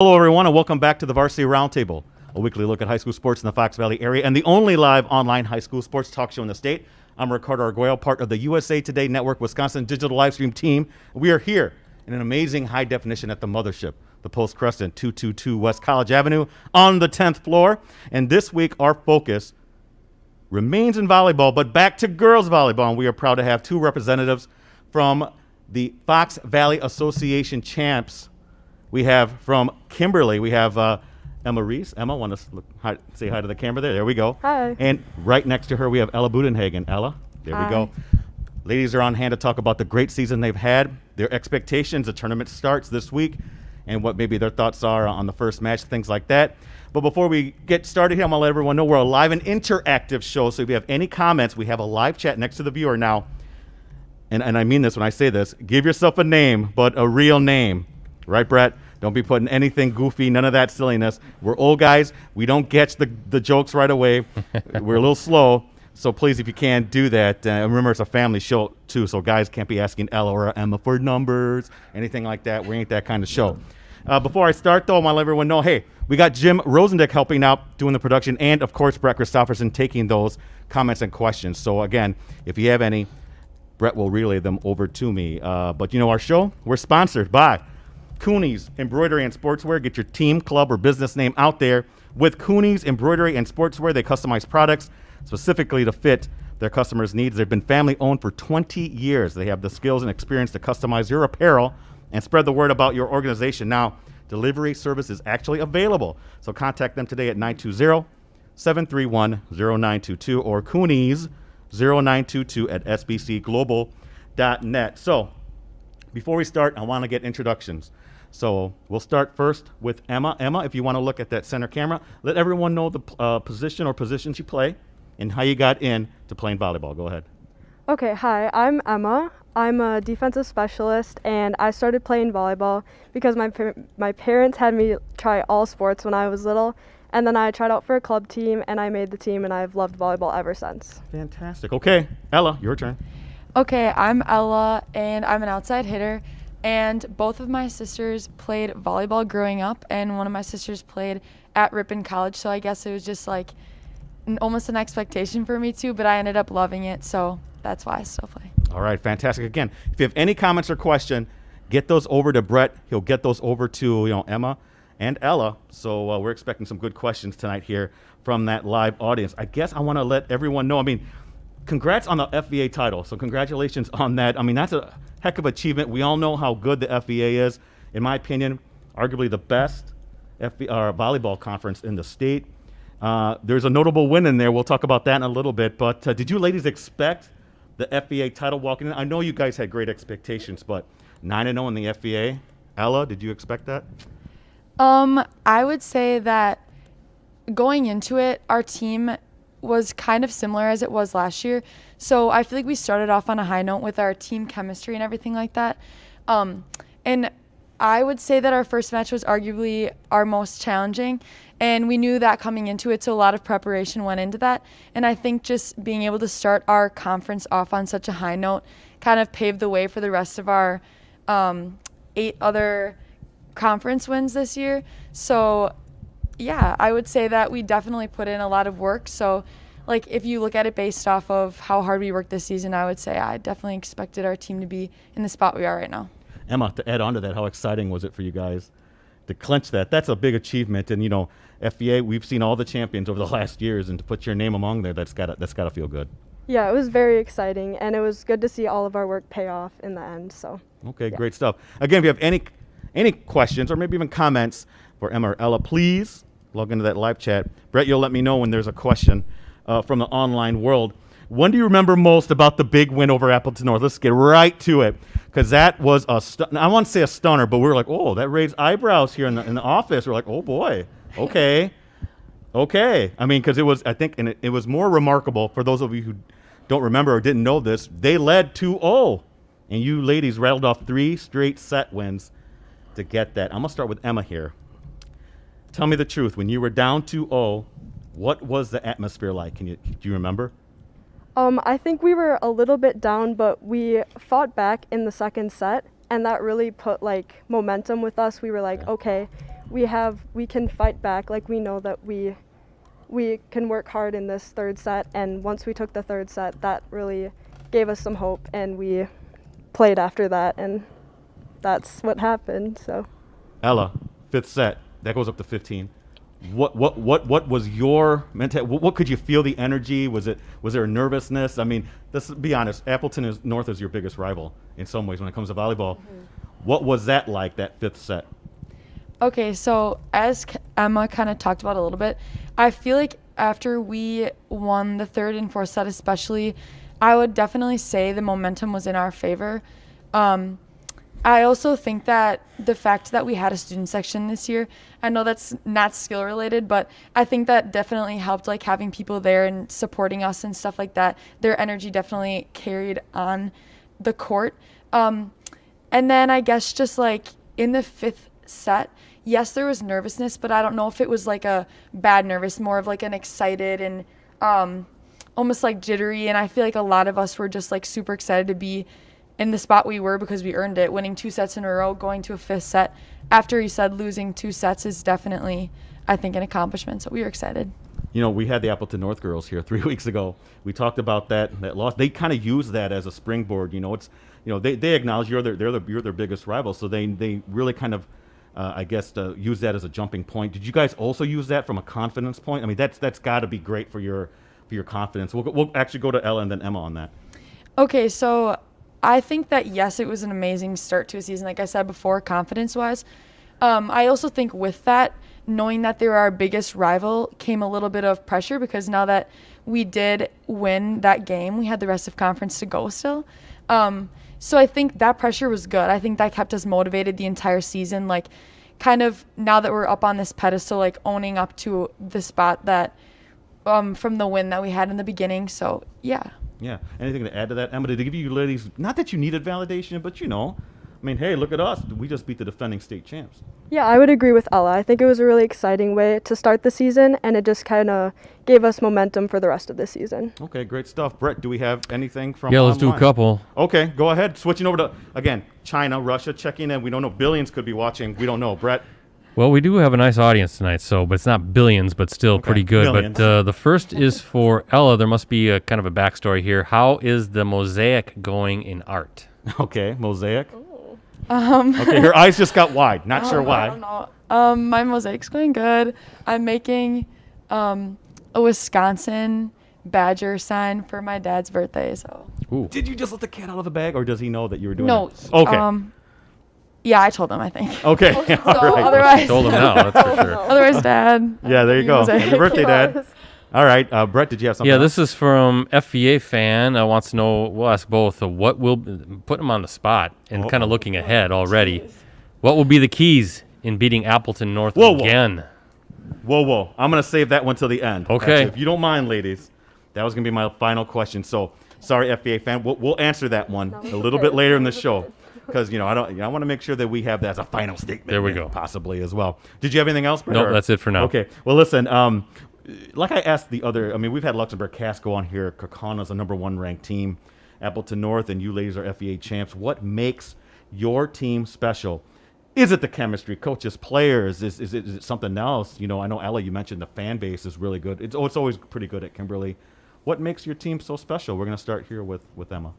Hello, everyone, and welcome back to the Varsity Roundtable, a weekly look at high school sports in the Fox Valley area and the only live online high school sports talk show in the state. I'm Ricardo Arguello, part of the USA Today Network Wisconsin digital live stream team. We are here in an amazing high definition at the mothership, the Post Crescent, 222 West College Avenue on the 10th floor. And this week, our focus remains in volleyball, but back to girls volleyball. And we are proud to have two representatives from the Fox Valley Association champs. We have from Kimberly, we have Emma Reis. Emma, want to say hi to the camera there? There we go. Hi. And right next to her, we have Ella Buddenhagen. Ella, there Hi. we go. Ladies are on hand to talk about the great season they've had, their expectations. The tournament starts this week, and what maybe their thoughts are on the first match, things like that. But before we get started here, I'm going to let everyone know we're a live and interactive show, so if you have any comments, we have a live chat next to the viewer now. And I mean this when I say this. Give yourself a name, but a real name. Right, Brett? Don't be putting anything goofy, none of that silliness. We're old guys. We don't catch the jokes right away. We're a little slow. So please, if you can, do that. Remember, it's a family show, too, so guys can't be asking Ella or Emma for numbers, anything like that. We ain't that kind of show. Before I start, though, I want to let everyone know, hey, we got Jim Rosandick helping out, doing the production, and, of course, Brett Christopherson taking those comments and questions. So, again, if you have any, Brett will relay them over to me. But, you know, our show, we're sponsored by Cooney's Embroidery and Sportswear. Get your team, club, or business name out there with Cooney's Embroidery and Sportswear. They customize products specifically to fit their customers' needs. They've been family-owned for 20 years. They have the skills and experience to customize your apparel and spread the word about your organization. Now, delivery service is actually available, so contact them today at 920-731-0922 or Cooney's 0922 at sbcglobal.net. So, before we start, I want to get introductions. So we'll start first with Emma. Emma, if you want to look at that center camera, let everyone know the position or positions you play and how you got in to playing volleyball. Go ahead. Okay, hi, I'm Emma. I'm a defensive specialist, and I started playing volleyball because my parents had me try all sports when I was little, and then I tried out for a club team, and I made the team, and I've loved volleyball ever since. Fantastic. Okay, Ella, your turn. Okay, I'm Ella, and I'm an outside hitter, and both of my sisters played volleyball growing up, and one of my sisters played at Ripon College, so I guess it was just like almost an expectation for me too, but I ended up loving it, so that's why I still play. All right, fantastic. Again, if you have any comments or question, get those over to Brett. He'll get those over to Emma and Ella, so we're expecting some good questions tonight here from that live audience. I guess I want to let everyone know, congrats on the FVA title. So congratulations on that. That's a heck of an achievement. We all know how good the FVA is. In my opinion, arguably the best volleyball conference in the state. There's a notable win in there. We'll talk about that in a little bit. But did you ladies expect the FVA title walking in? I know you guys had great expectations, but 9-0 in the FVA. Ella, did you expect that? I would say that going into it, our team was kind of similar as it was last year. So I feel like we started off on a high note with our team chemistry and everything like that. And I would say that our first match was arguably our most challenging, and we knew that coming into it, so a lot of preparation went into that. And I think just being able to start our conference off on such a high note kind of paved the way for the rest of our 8 other conference wins this year. So yeah, I would say that we definitely put in a lot of work. So, if you look at it based off of how hard we worked this season, I would say I definitely expected our team to be in the spot we are right now. Emma, to add on to that, how exciting was it for you guys to clinch that? That's a big achievement. And, FVA, we've seen all the champions over the last years, and to put your name among there, that's gotta feel good. Yeah, it was very exciting, and it was good to see all of our work pay off in the end. So. Okay, yeah. Great stuff. Again, if you have any questions or maybe even comments for Emma or Ella, please log into that live chat. Brett, you'll let me know when there's a question from the online world. When do you remember most about the big win over Appleton North? Let's get right to it, because that was I won't say a stunner, but we were like, oh, that raised eyebrows here in the office. We're like, oh boy, okay. Because it was, I think, and it was more remarkable for those of you who don't remember or didn't know this. They led 2-0, and you ladies rattled off 3 straight set wins to get that. I'm gonna start with Emma here. Tell me the truth. When you were down 2-0, what was the atmosphere like? Do you remember? I think we were a little bit down, but we fought back in the second set, and that really put momentum with us. We were like, okay, we can fight back. Like, we know that we can work hard in this third set, and once we took the third set, that really gave us some hope, and we played after that, and that's what happened. So Ella, fifth set, that goes up to 15. What was your mental? What could you feel the energy? Was there a nervousness? I mean, let's be honest. Appleton North is your biggest rival in some ways when it comes to volleyball. Mm-hmm. What was that like, that fifth set? Okay, so as Emma kind of talked about a little bit, I feel like after we won the third and fourth set especially, I would definitely say the momentum was in our favor. I also think that the fact that we had a student section this year, I know that's not skill related, but I think that definitely helped, like having people there and supporting us and stuff like that. Their energy definitely carried on the court. And then I guess just like in the fifth set, yes, there was nervousness, but I don't know if it was like a bad nervous, more of like an excited and almost like jittery. And I feel like a lot of us were just like super excited to be in the spot we were because we earned it, winning 2 sets in a row, going to a fifth set. After you said losing 2 sets is definitely, I think, an accomplishment. So we were excited. You know, we had the Appleton North girls here 3 weeks ago. We talked about that loss. They kind of use that as a springboard. You know, it's, you know, they acknowledge you're their biggest rival, so they really kind of use that as a jumping point. Did you guys also use that from a confidence point? I mean, that's got to be great for your confidence. We'll actually go to Ella and then Emma on that. Okay, so I think that, yes, it was an amazing start to a season, like I said before, confidence-wise. I also think with that, knowing that they were our biggest rival came a little bit of pressure because now that we did win that game, we had the rest of conference to go still. So I think that pressure was good. I think that kept us motivated the entire season, like kind of now that we're up on this pedestal, like owning up to the spot that from the win that we had in the beginning. So, yeah. Yeah. Anything to add to that, Emma? Did they give you ladies, not that you needed validation, but, you know, I mean, hey, look at us. We just beat the defending state champs. yeah, I would agree with Ella. I think it was a really exciting way to start the season, and it just kind of gave us momentum for the rest of the season. Okay, great stuff. Brett, do we have anything from Yeah, let's do a online? couple. Okay, go ahead. Switching over to, again, China, Russia, checking in. We don't know. Billions could be watching. We don't know. Brett? Well, we do have a nice audience tonight, but it's not billions, but still Okay, pretty good. millions. But the first is for Ella. There must be a kind of a backstory here. How is the mosaic going in art? Okay, mosaic. Okay, her eyes just got wide. Not sure I why. don't know. My mosaic's going good. I'm making a Wisconsin Badger sign for my dad's birthday. So. Ooh. Did you just let the cat out of the bag, or does he know that you were doing No. it? Okay. Yeah, I told him, I think. Okay. So All right. otherwise, Told him now, that's for sure. otherwise, Dad. Yeah, there you go. Mosaic. Happy birthday, Dad. All right, Brett, did you have something? Yeah, else? this is from FVA fan. Wants to know, we'll ask both, what will put him on the spot and kind of looking ahead already. What will be the keys in beating Appleton North again? Whoa. I'm going to save that one till the end. Okay. Actually, if you don't mind, ladies, that was going to be my final question. So, sorry, FBA fan. We'll answer that one a little bit later in the show. Because, you know, I want to make sure that we have that as a final statement. There we go. Possibly as well. Did you have anything else, Brett? Nope, that's it for now. Okay. Well, listen, like I asked the other, I mean, we've had Luxembourg Cast go on here. Kakana's a #1 ranked team. Appleton North and you ladies are FEA champs. What makes your team special? Is it the chemistry, coaches, players? Is it something else? You know, I know, Ella, you mentioned the fan base is really good. It's always pretty good at Kimberly. What makes your team so special? We're going to start here with Emma.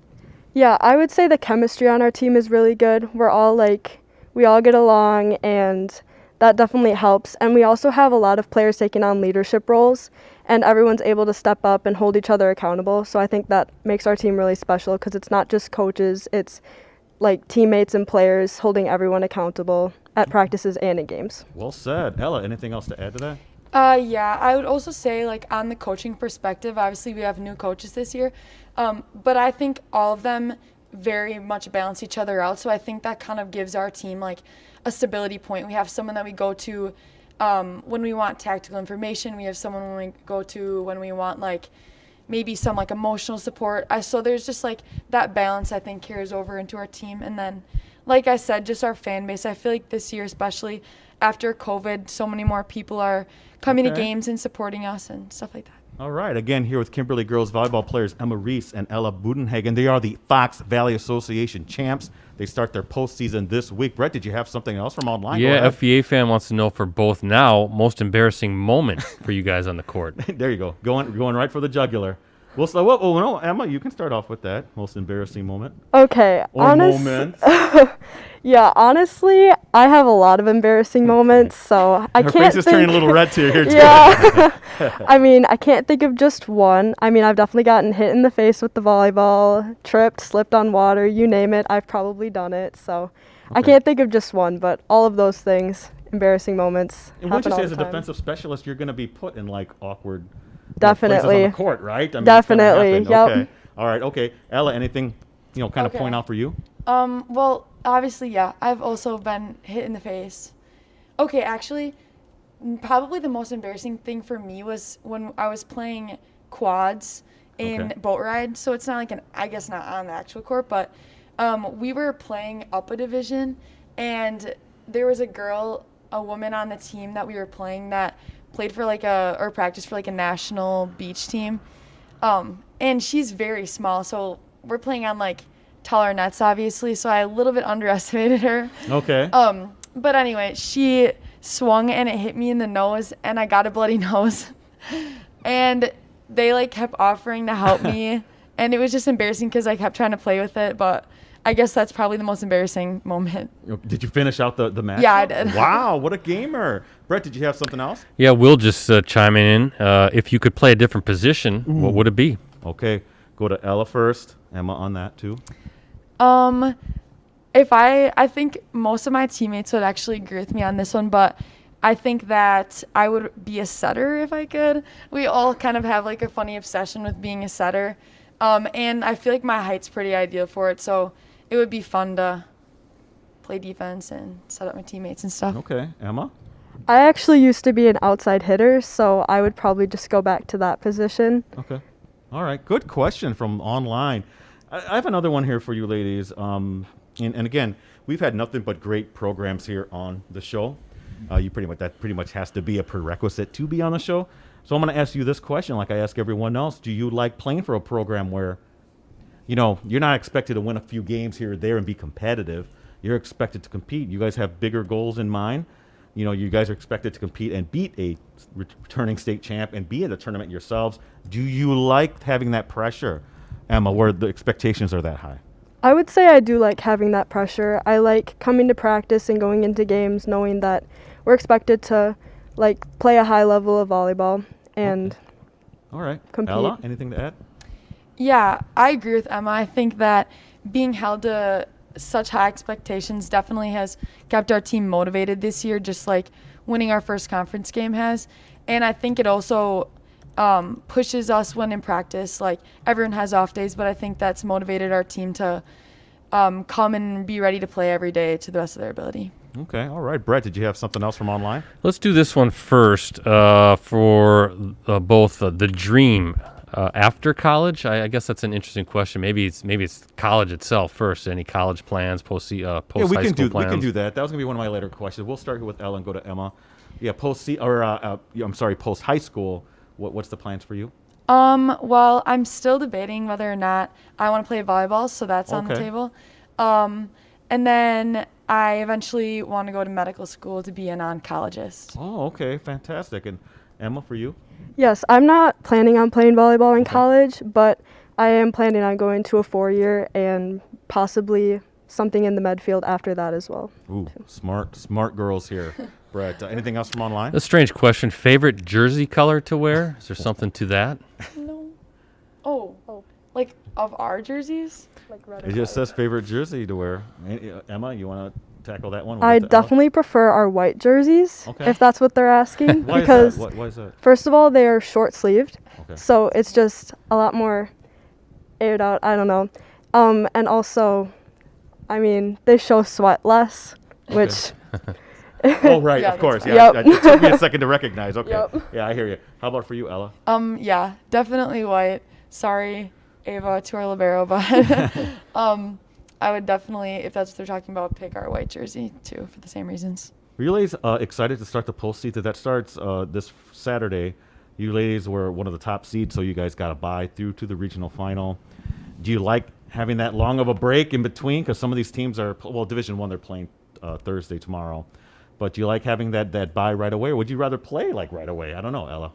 Yeah, I would say the chemistry on our team is really good. We all get along, and that definitely helps. And we also have a lot of players taking on leadership roles, and everyone's able to step up and hold each other accountable. So I think that makes our team really special because it's not just coaches, it's like teammates and players holding everyone accountable at practices and in games. Well said. Ella, anything else to add to that? Yeah, I would also say, like, on the coaching perspective, obviously we have new coaches this year, but I think all of them very much balance each other out. So I think that kind of gives our team, like, a stability point. We have someone that we go to when we want tactical information. We have someone when we go to when we want, like, maybe some, like, emotional support. So there's just, like, that balance, I think, carries over into our team. And then, like I said, just our fan base. I feel like this year, especially after COVID, so many more people are coming to games and supporting us and stuff like that. All right, again here with Kimberly girls volleyball players Emma Reis and Ella Buddenhagen. They are the Fox Valley Association champs. They start their postseason this week. Brett, did you have something else from online? Yeah, FVA fan wants to know for both now, most embarrassing moment for you guys on the court. There you go, going right for the jugular. Well, so, no, Emma, you can start off with that most embarrassing moment. Okay. Or moment. Yeah, honestly, I have a lot of embarrassing moments, so I Her can't face is turning a little red to here too. Yeah. I mean, I can't think of just one. I mean, I've definitely gotten hit in the face with the volleyball, tripped, slipped on water, you name it. I've probably done it. So I can't think of just one, but all of those things, embarrassing moments. And wouldn't you happen say all as a the time. defensive specialist, you're going to be put in like awkward Definitely. places on the court, right? I mean, Definitely, it's gonna happen. yep. Okay. All right. Okay. Ella, anything kind of point out for you? Well, obviously, yeah. I've also been hit in the face. Okay, actually, probably the most embarrassing thing for me was when I was playing quads in boat ride. So it's not like I guess not on the actual court, but we were playing up a division, and there was a woman on the team that we were playing that played for or practiced for like a national beach team. And she's very small, so we're playing on like taller nets, obviously, so I a little bit underestimated her. Okay. But anyway, she swung and it hit me in the nose, and I got a bloody nose. And they like kept offering to help me, and it was just embarrassing because I kept trying to play with it, but I guess that's probably the most embarrassing moment. Did you finish out the match? Yeah, I did. Wow, what a gamer. Brett, did you have something else? Yeah, we'll just chime in. If you could play a different position, what would it be? Okay, go to Ella first. Emma on that too. If I think most of my teammates would actually agree with me on this one, but I think that I would be a setter if I could. We all kind of have like a funny obsession with being a setter. And I feel like my height's pretty ideal for it, so it would be fun to play defense and set up my teammates and stuff. Okay, Emma? I actually used to be an outside hitter, so I would probably just go back to that position. Okay. All right, good question from online. I have another one here for you ladies. And again, we've had nothing but great programs here on the show. That pretty much has to be a prerequisite to be on the show. So I'm going to ask you this question like I ask everyone else. Do you like playing for a program where, you're not expected to win a few games here or there and be competitive? You're expected to compete. You guys have bigger goals in mind. You guys are expected to compete and beat a returning state champ and be in the tournament yourselves. Do you like having that pressure, Emma, where the expectations are that high? I would say I do like having that pressure. I like coming to practice and going into games knowing that we're expected to play a high level of volleyball and all right. compete. Ella, anything to add? Yeah, I agree with Emma. I think that being held to such high expectations definitely has kept our team motivated this year, just like winning our first conference game has. And I think it also pushes us when in practice. Like, everyone has off days, but I think that's motivated our team to come and be ready to play every day to the best of their ability. Okay, all right. Brett, did you have something else from online? Let's do this one first for both the dream after college. I guess that's an interesting question. Maybe it's college itself first. Any college plans, post high school plans? We can do that. That was gonna be one of my later questions. We'll start with Ella and go to Emma. Yeah, post high school. What's the plans for you? Well, I'm still debating whether or not I want to play volleyball, so that's on the table. And then I eventually want to go to medical school to be an oncologist. Oh, okay, fantastic. And Emma, for you? Yes, I'm not planning on playing volleyball in college, but I am planning on going to a 4-year and possibly something in the med field after that as well. Ooh, smart girls here. Brett, anything else from online? A strange question. Favorite jersey color to wear? Is there something to that? No. Oh. Like of our jerseys? Like red It just says favorite jersey to wear. Emma, you want to tackle that one? I definitely prefer our white jerseys, if that's what they're asking. Why because is that? Why is that? first of all, they are short-sleeved, Okay. so it's just a lot more aired out. I don't know. And also, I mean, they show sweat less, which... Oh, right, Yeah, of course. that's Yeah, Yep. it took me a second to recognize. Okay. Yep. Yeah, I hear you. How about for you, Ella? Yeah, definitely white. Sorry, Ava, to our libero, but I would definitely, if that's what they're talking about, pick our white jersey too for the same reasons. Are you ladies excited to start the postseason? That starts this Saturday. You ladies were one of the top seeds, so you guys got a bye through to the regional final. Do you like having that long of a break in between? Because some of these teams are, well, Division I, they're playing Thursday tomorrow. But do you like having that bye right away, or would you rather play like right away? I don't know,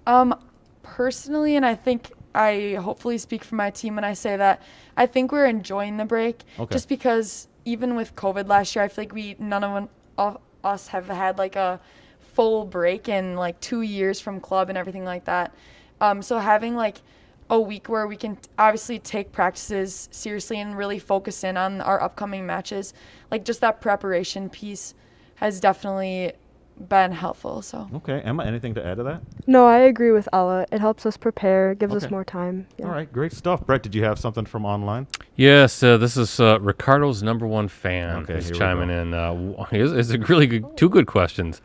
Ella. Personally, and I think I hopefully speak for my team when I say that, I think we're enjoying the break. Okay. Just because even with COVID last year, I feel like none of us have had like a full break in like 2 years from club and everything like that. So having like a week where we can obviously take practices seriously and really focus in on our upcoming matches, like just that preparation piece has definitely been helpful. So Okay, Emma, anything to add to that? No, I agree with Ella. It helps us prepare, gives us Okay. more time. Yeah. All right, great stuff. Brett, did you have something from online? Yes, this is Ricardo's #1 fan Okay, who's here we chiming go. in. It's a really good, two good questions.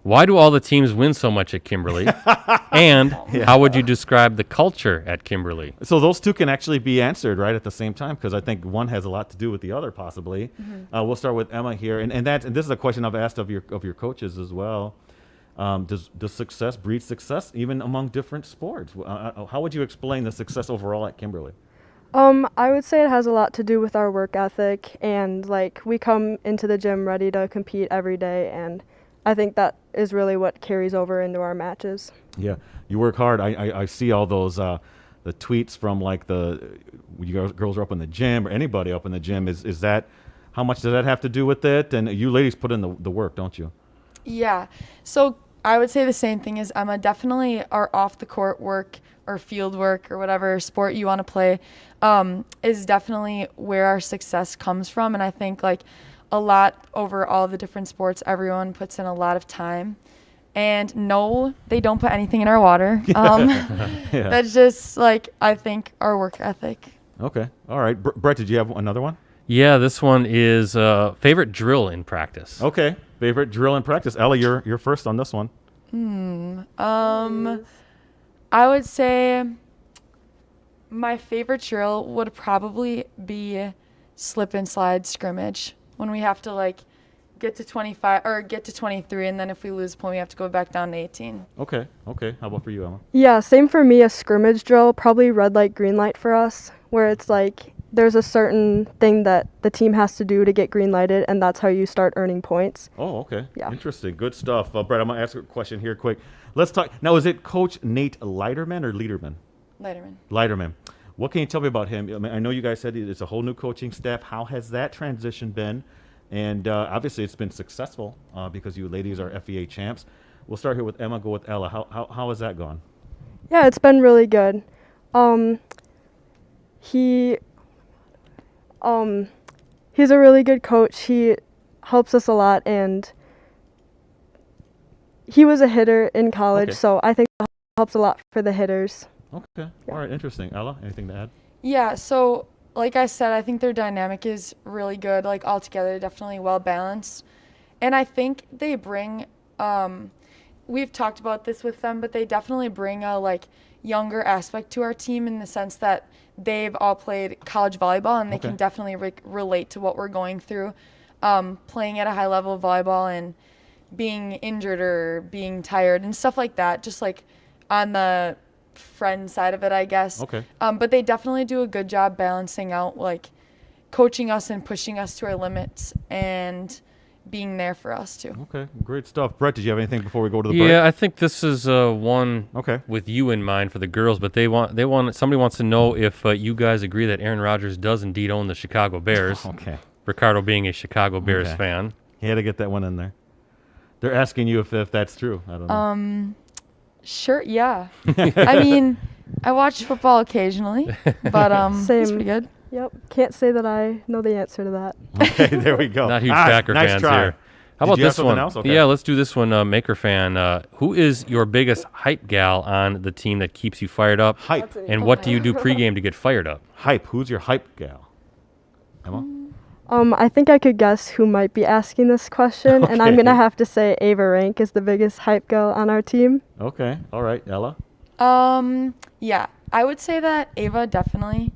Why do all the teams win so much at Kimberly? And how would you describe the culture at Kimberly? So those two can actually be answered right at the same time, because I think one has a lot to do with the other, possibly. We'll start with Emma here, and this is a question I've asked of your coaches as well. Does success breed success even among different sports? How would you explain the success overall at Kimberly? I would say it has a lot to do with our work ethic, and like we come into the gym ready to compete every day, and I think that is really what carries over into our matches. Yeah, you work hard. I see all those the tweets from like when you girls are up in the gym, or anybody up in the gym. Is that, how much does that have to do with it? And you ladies put in the work, don't you? yeah, so I would say the same thing as Emma. Definitely our off the court work or field work or whatever sport you want to play is definitely where our success comes from. And I think like a lot over all the different sports, everyone puts in a lot of time. And no, they don't put anything in our water. Yeah. That's just like, I think, our work ethic. Okay. All right. Brett, did you have another one? Yeah, this one is favorite drill in practice. Okay. Favorite drill in practice. Ella, you're first on this one. I would say my favorite drill would probably be slip and slide scrimmage, when we have to like get to 25 or get to 23, and then if we lose a point we have to go back down to 18. Okay. How about for you, Emma? Yeah, same for me. A scrimmage drill, probably red light, green light for us, where it's like there's a certain thing that the team has to do to get green lighted, and that's how you start earning points. Oh, okay. Yeah. Interesting. Good stuff. Brett, I'm going to ask a question here quick. Let's talk. Now, is it Coach Nate Leiterman or Leaderman? Leiterman. Leiterman. What can you tell me about him? I mean, I know you guys said it's a whole new coaching staff. How has that transition been? And obviously it's been successful because you ladies are FEA champs. We'll start here with Emma, go with Ella. How has that gone? Yeah, it's been really good. He's a really good coach. He helps us a lot, and he was a hitter in college, Okay. so I think that helps a lot for the hitters. Okay. Yeah. All right. Interesting. Ella, anything to add? Yeah, so like I said, I think their dynamic is really good, like altogether, definitely well balanced. And I think they bring, we've talked about this with them, but they definitely bring a like younger aspect to our team in the sense that they've all played college volleyball, and they Okay. can definitely relate to what we're going through, playing at a high level of volleyball and being injured or being tired and stuff like that, just like on the friend side of it, I guess. Okay. But they definitely do a good job balancing out, like coaching us and pushing us to our limits and being there for us too. Okay. Great stuff. Brett, did you have anything before we go to the break? Yeah, I think this is one Okay. with you in mind for the girls, but somebody wants to know if you guys agree that Aaron Rodgers does indeed own the Chicago Bears. Okay. Ricardo being a Chicago Bears Okay. fan. He had to get that one in there. They're asking you if that's true. I don't know. Sure, yeah. I mean, I watch football occasionally, but it's Same. pretty good. Yep, can't say that I know the answer to that. Okay, there we go. Not huge Ah, Packer nice fans try. here. How Did about you have this something one? else? Okay. Yeah, let's do this one, Maker fan. Who is your biggest hype gal on the team that keeps you fired up? Hype. And what do you do pregame to get fired up? Hype. Who's your hype gal? Emma? I think I could guess who might be asking this question, and I'm Okay. gonna have to say Ava Rank is the biggest hype girl on our team. Okay. All right. Ella? Yeah, I would say that Ava definitely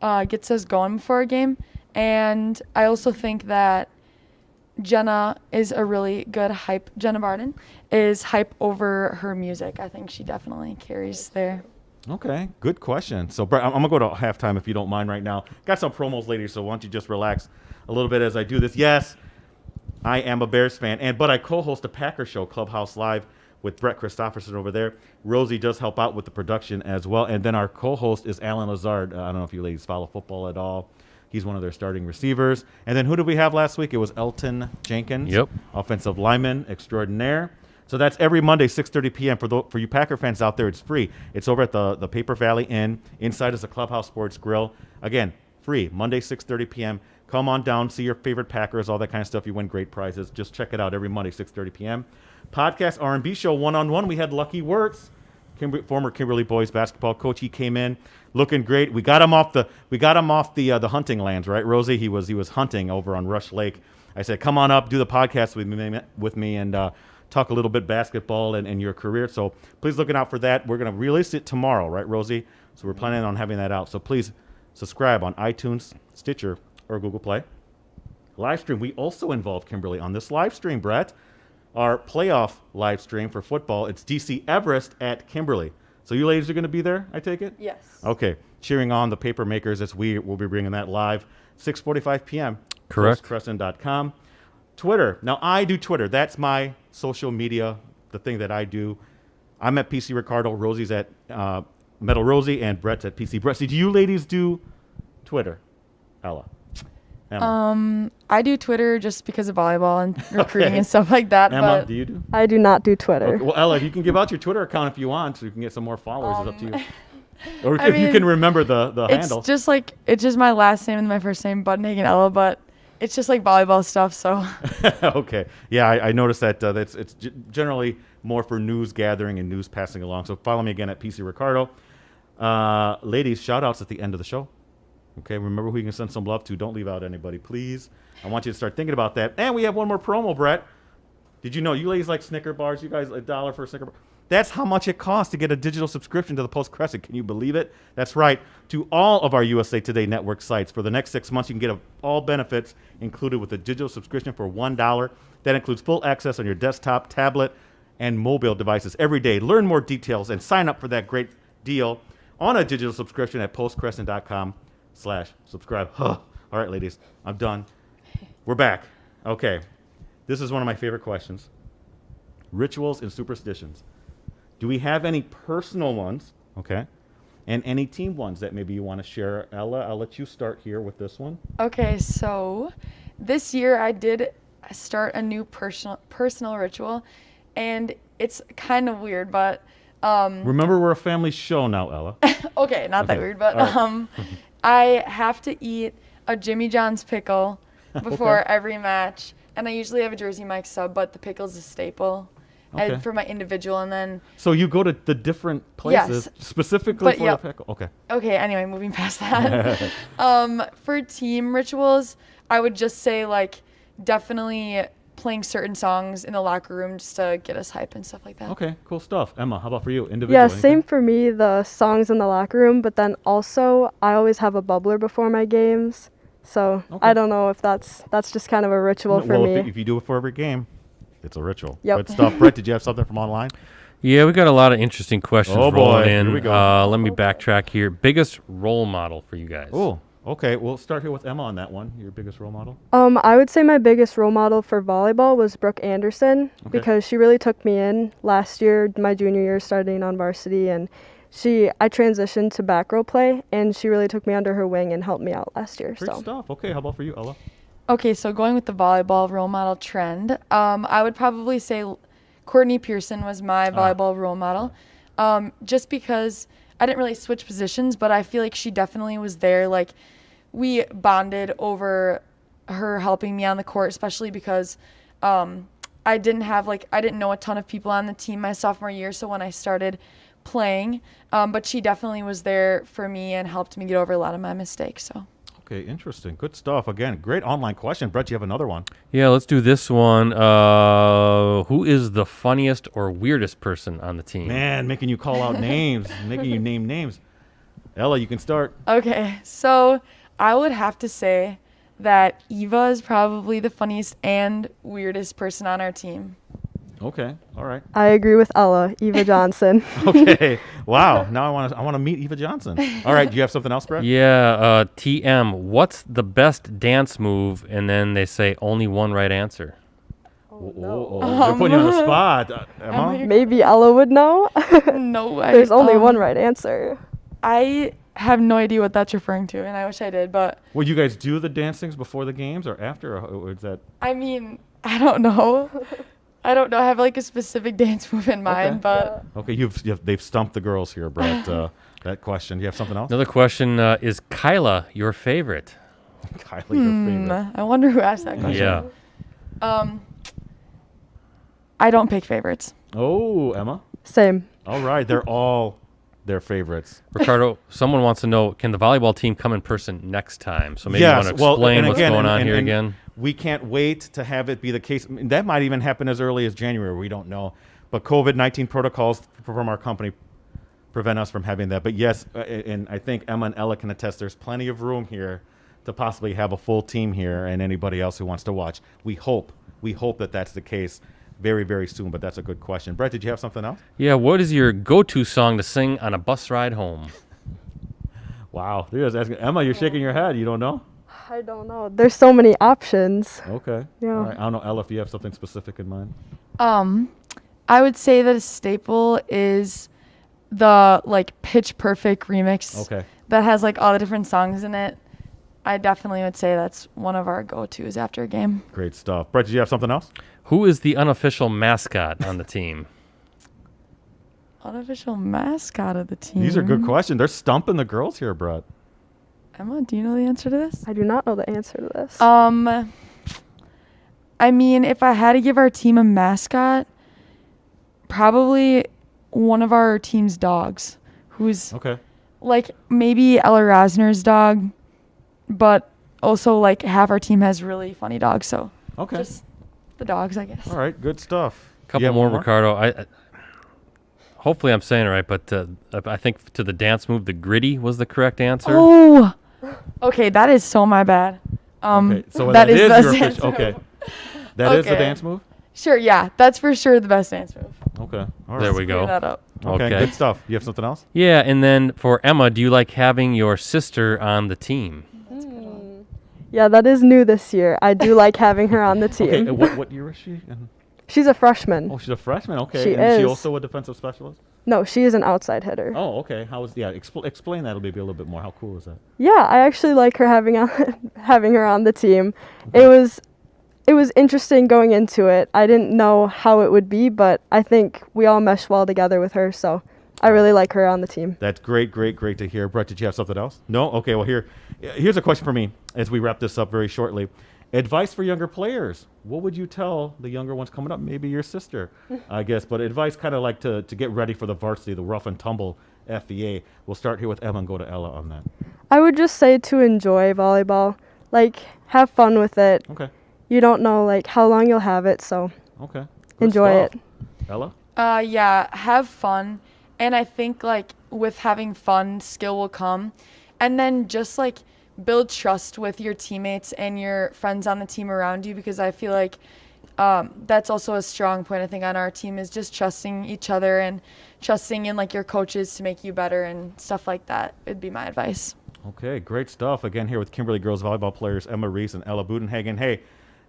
gets us going before a game, and I also think that Jenna is a really good hype. Jenna Barden is hype over her music. I think she definitely carries there. Okay, good question. So, Brett, I'm going to go to halftime if you don't mind right now. Got some promos, ladies, so why don't you just relax a little bit as I do this. Yes, I am a Bears fan, but I co-host a Packer show, Clubhouse Live, with Brett Christopherson over there. Rosie does help out with the production as well. And then our co-host is Alan Lazard. I don't know if you ladies follow football at all. He's one of their starting receivers. And then who did we have last week? It was Elton Jenkins, offensive lineman extraordinaire. So that's every Monday, 6:30 p.m. For you Packer fans out there, it's free. It's over at the Paper Valley Inn. Inside is a Clubhouse Sports Grill. Again, free, Monday, 6:30 p.m. Come on down, see your favorite Packers, all that kind of stuff. You win great prizes. Just check it out every Monday, 6:30 p.m. Podcast R&B show, one-on-one. We had Lucky Wirtz, former Kimberly boys basketball coach. He came in looking great. We got him off the hunting lands, right, Rosie? He was hunting over on Rush Lake. I said, come on up, do the podcast with me, and talk a little bit basketball and your career. So please look out for that. We're going to release it tomorrow, right, Rosie? So we're planning on having that out. So please subscribe on iTunes, Stitcher, or Google Play. Live stream. We also involve Kimberly on this live stream, Brett. Our playoff live stream for football. It's DC Everest at Kimberly. So you ladies are going to be there, I take it? Yes. Okay. Cheering on the paper makers as we'll be bringing that live, 6:45 p.m. Correct. postcrescent.com. Twitter. Now, I do Twitter. That's my social media, the thing that I do. I'm at PC Ricardo. Rosie's at Metal Rosie, and Brett's at PC Brett. So do you ladies do Twitter? Ella? Emma? I do Twitter just because of volleyball and recruiting and stuff like that. Emma, but do you do? I do not do Twitter. Okay. Well, Ella, if you can give out your Twitter account if you want, so you can get some more followers, it's up to you. Or I if you mean, can remember the handle. It's just my last name and my first name, Buddenhagen Ella, but it's just like volleyball stuff. So. Okay. Yeah, I noticed that it's generally more for news gathering and news passing along. So follow me again at PC Ricardo. Ladies, shout outs at the end of the show. Okay, remember who you can send some love to. Don't leave out anybody, please. I want you to start thinking about that. And we have one more promo, Brett. Did you know you ladies like Snicker bars? You guys, $1 for a Snicker bar. That's how much it costs to get a digital subscription to the Post Crescent. Can you believe it? That's right. To all of our USA Today Network sites. For the next 6 months, you can get all benefits included with a digital subscription for $1. That includes full access on your desktop, tablet, and mobile devices every day. Learn more details and sign up for that great deal on a digital subscription at postcrescent.com/subscribe. All right, ladies, I'm done. We're back. Okay. This is one of my favorite questions. Rituals and superstitions. Do we have any personal ones, okay, and any team ones that maybe you want to share? Ella, I'll let you start here with this one. Okay, so this year I did start a new personal ritual, and it's kind of weird, but remember, we're a family show now, Ella. okay, not that weird, but right. I have to eat a Jimmy John's pickle before every match, and I usually have a Jersey Mike sub, but the pickle's a staple. Okay. For my individual, and then. So you go to the different places specifically for the pickle. Okay. Okay. Anyway, moving past that. For team rituals, I would just say definitely playing certain songs in the locker room just to get us hype and stuff like that. Okay. Cool stuff. Emma, how about for you? Individual. Yeah, same for me. The songs in the locker room, but then also I always have a bubbler before my games. So I don't know if that's just kind of a ritual for me. If you do it for every game. It's a ritual. Yep. Good stuff. Brett, did you have something from online? Yeah, we got a lot of interesting questions rolling in. Here we go. Let me backtrack here. Biggest role model for you guys? Oh, okay. We'll start here with Emma on that one. Your biggest role model? I would say my biggest role model for volleyball was Brooke Anderson because she really took me in last year, my junior year, starting on varsity, and I transitioned to back row play, and she really took me under her wing and helped me out last year. Great stuff. Okay, how about for you, Ella? Okay, so going with the volleyball role model trend, I would probably say Courtney Pearson was my volleyball role model, just because I didn't really switch positions, but I feel like she definitely was there. We bonded over her helping me on the court, especially because I didn't know a ton of people on the team my sophomore year, so when I started playing, but she definitely was there for me and helped me get over a lot of my mistakes. So. Okay, interesting. Good stuff. Again, great online question. Brett, you have another one. Yeah, let's do this one. Who is the funniest or weirdest person on the team? Man, making you call out names, making you name names. Ella, you can start. Okay, so I would have to say that Eva is probably the funniest and weirdest person on our team. Okay. All right. I agree with Ella, Eva Johnson. Okay. Wow. Now I want to meet Eva Johnson. All right. Do you have something else, Brett? Yeah, TM, what's the best dance move? And then they say only one right answer. They're putting you on the spot. Emma? Maybe Ella would know. No, There's only one right answer. I have no idea what that's referring to, and I wish I did, but Will you guys do the dance things before the games or after? Or is that? I mean, I don't know. I don't know. I have like a specific dance move in mind, but Okay. They've stumped the girls here, Brett. That question. Do you have something else? Another question, is Kyla your favorite? Kylie, your favorite. I wonder who asked that question. Yeah. I don't pick favorites. Oh, Emma. Same. All right. They're all their favorites. Ricardo, someone wants to know, can the volleyball team come in person next time? So maybe you want to well, explain and what's again, going and- on and- here and again. We can't wait to have it be the case. I mean, that might even happen as early as January. We don't know. But COVID-19 protocols from our company prevent us from having that. But yes, and I think Emma and Ella can attest, there's plenty of room here to possibly have a full team here and anybody else who wants to watch. We hope that that's the case very, very soon. But that's a good question. Brett, did you have something else? Yeah, what is your go-to song to sing on a bus ride home? Wow. You're just asking. Emma, you're shaking your head. You don't know? I don't know. There's so many options. Okay. Yeah. All right. I don't know, Ella, if you have something specific in mind. I would say that a staple is the like Pitch Perfect remix. Okay. That has like all the different songs in it. I definitely would say that's one of our go-tos after a game. Great stuff. Brett, did you have something else? Who is the unofficial mascot on the team? Unofficial mascot of the team. These are good questions. They're stumping the girls here, Brett. Emma, do you know the answer to this? I do not know the answer to this. I mean, if I had to give our team a mascot, probably one of our team's dogs, who's Okay. like maybe Ella Rosner's dog, but also like half our team has really funny dogs. So Okay. just the dogs, I guess. All right. Good stuff. Couple You have more, one Ricardo. I hopefully I'm saying it right, but I think to the dance move, the gritty was the correct answer. Oh, okay, that is so my bad. Okay. So that is your the official. dance move. Okay. That is the Okay. dance move. Sure, yeah, that's for sure the best dance move. Okay. All right. There we Clear go. that up. Okay. Okay. Good stuff. You have something else? Yeah, and then for Emma, do you like having your sister on the team? Yeah, that is new this year. I do like having her on the team. Okay. What year is she? She's a freshman. Oh, she's a freshman. Okay. She and is she is. also a defensive specialist? No, she is an outside hitter. Oh, okay. Explain that maybe a little bit more. How cool is that? Yeah, I actually like her having her on the team. It was interesting going into it. I didn't know how it would be, but I think we all mesh well together with her, so I really like her on the team. That's great to hear. Brett, did you have something else? No? Okay, well, here's a question for me as we wrap this up very shortly. Advice for younger players. What would you tell the younger ones coming up? Maybe your sister, I guess, but advice kind of like to get ready for the varsity, the rough and tumble FVA. We'll start here with Emma and go to Ella on that. I would just say to enjoy volleyball. Like, have fun with it. Okay, You don't know, like, how long you'll have it, so okay. Good enjoy stuff. Ella? Yeah, have fun. And I think like with having fun, skill will come. And then just like build trust with your teammates and your friends on the team around you, because I feel like that's also a strong point I think on our team, is just trusting each other and trusting in like your coaches to make you better and stuff like that would be my advice. Okay, great stuff. Again, here with Kimberly girls volleyball players Emma Reis and Ella Buddenhagen. Hey,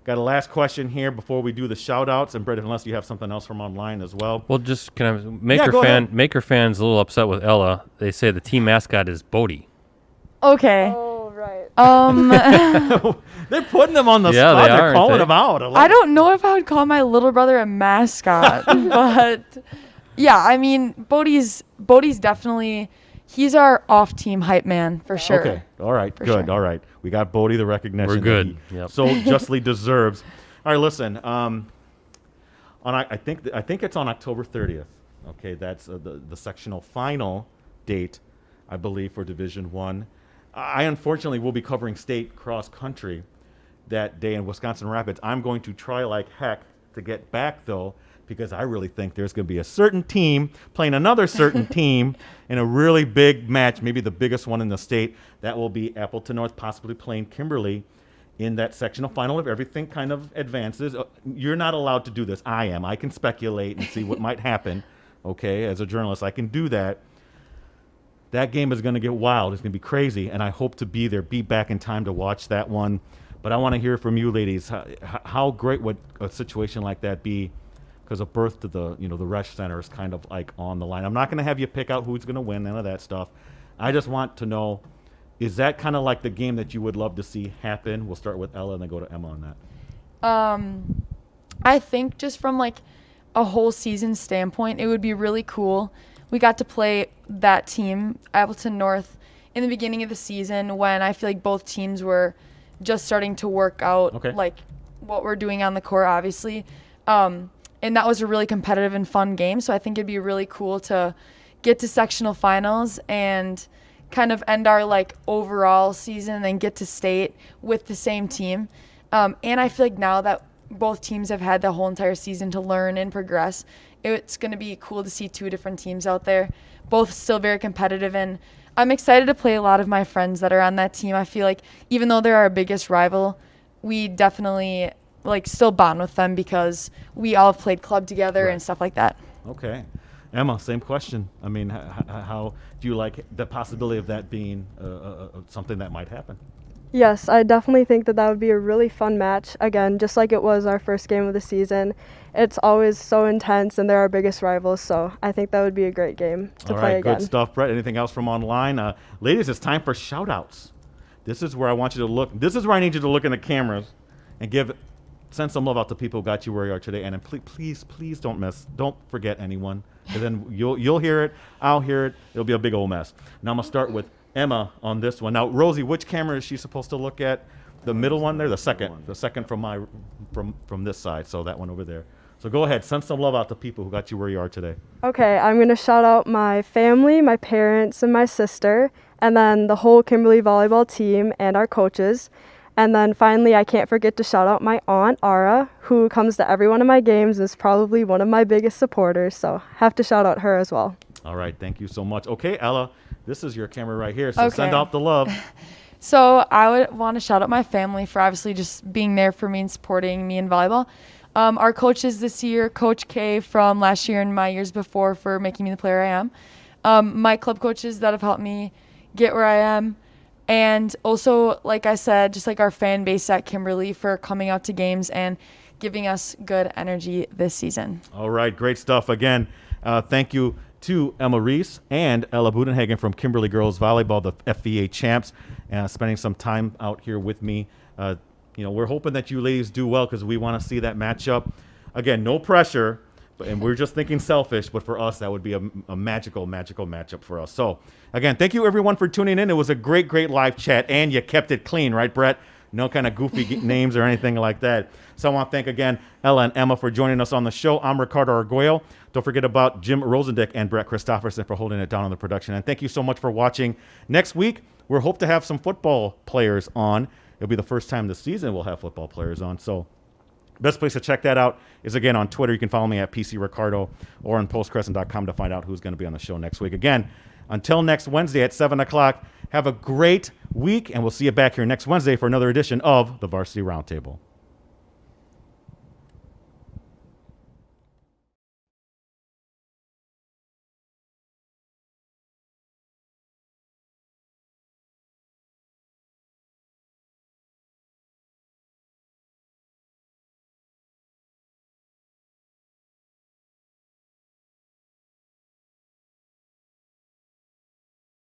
got a last question here before we do the shout-outs. And Brett, unless you have something else from online as well. Well, just can I Yeah, go ahead. Maker fans a little upset with Ella. They say the team mascot is Bodie. Okay. Oh, right. They're putting them on the Yeah, spot. they They're are, aren't calling they? them out. I don't know if I would call my little brother a mascot, but yeah, I mean, Bodie's definitely, he's our off-team hype man for sure. Okay. All right. For Good. sure. All right. We got Bodie the recognition. We're that good. he Yep. So justly deserves. All right. Listen. I think it's on October 30th. Okay. That's the sectional final date, I believe, for Division One. I unfortunately will be covering state cross country that day in Wisconsin Rapids. I'm going to try like heck to get back though, because I really think there's going to be a certain team playing another certain team in a really big match, maybe the biggest one in the state. That will be Appleton North possibly playing Kimberly in that sectional final if everything kind of advances. You're not allowed to do this. I am. I can speculate and see what might happen. Okay, as a journalist, I can do that. That game is going to get wild. It's going to be crazy, and I hope to be there, be back in time to watch that one. But I want to hear from you, ladies. How great would a situation like that be? Because a berth to the Resch Center is kind of like on the line. I'm not going to have you pick out who's going to win, none of that stuff. I just want to know, is that kind of like the game that you would love to see happen? We'll start with Ella and then go to Emma on that. I think just from like a whole season standpoint, it would be really cool. We got to play that team, Appleton North, in the beginning of the season when I feel like both teams were just starting to work out like what we're doing on the court, obviously. And that was a really competitive and fun game. So I think it'd be really cool to get to sectional finals and kind of end our like overall season and then get to state with the same team. And I feel like now that both teams have had the whole entire season to learn and progress, it's going to be cool to see two different teams out there, both still very competitive. And I'm excited to play a lot of my friends that are on that team. I feel like even though they're our biggest rival, we definitely like still bond with them because we all have played club together and stuff like that. Okay. Emma, same question. I mean, how do you like the possibility of that being something that might happen? Yes, I definitely think that would be a really fun match. Again, just like it was our first game of the season, it's always so intense and they're our biggest rivals, so I think that would be a great game to play again. Good stuff, Brett. Anything else from online? Ladies, it's time for shout-outs. This is where I want you to look. This is where I need you to look in the cameras and send some love out to people who got you where you are today. And please don't forget anyone. And then you'll hear it, I'll hear it. It'll be a big old mess. Now I'm gonna start with Emma on this one. Now, Rosie, which camera is she supposed to look at? The middle one there, the second from this side. So that one over there. So go ahead, send some love out to people who got you where you are today. Okay, I'm going to shout out my family, my parents, and my sister, and then the whole Kimberly volleyball team and our coaches. And then finally, I can't forget to shout out my aunt, Ara, who comes to every one of my games and is probably one of my biggest supporters. So have to shout out her as well. All right, thank you so much. Okay, Ella, this is your camera right here, so send out the love. So I would want to shout out my family for obviously just being there for me and supporting me in volleyball. Our coaches this year, Coach K from last year and my years before for making me the player I am. My club coaches that have helped me get where I am. And also, like I said, just like our fan base at Kimberly for coming out to games and giving us good energy this season. All right, great stuff. Again, thank you to Emma Reis and Ella Buddenhagen from Kimberly Girls Volleyball, the FVA champs, spending some time out here with me. We're hoping that you ladies do well because we want to see that matchup. Again, no pressure, and we're just thinking selfish, but for us, that would be a magical matchup for us. So, again, thank you, everyone, for tuning in. It was a great live chat, and you kept it clean, right, Brett? No kind of goofy names or anything like that. So I want to thank again Ella and Emma for joining us on the show. I'm Ricardo Arguello. Don't forget about Jim Rosandick and Brett Christopherson for holding it down on the production. And thank you so much for watching. Next week, we hope to have some football players on. It'll be the first time this season we'll have football players on. So best place to check that out is, again, on Twitter. You can follow me at PC Ricardo or on postcrescent.com to find out who's going to be on the show next week. Again, until next Wednesday at 7 o'clock, have a great week, and we'll see you back here next Wednesday for another edition of the Varsity Roundtable.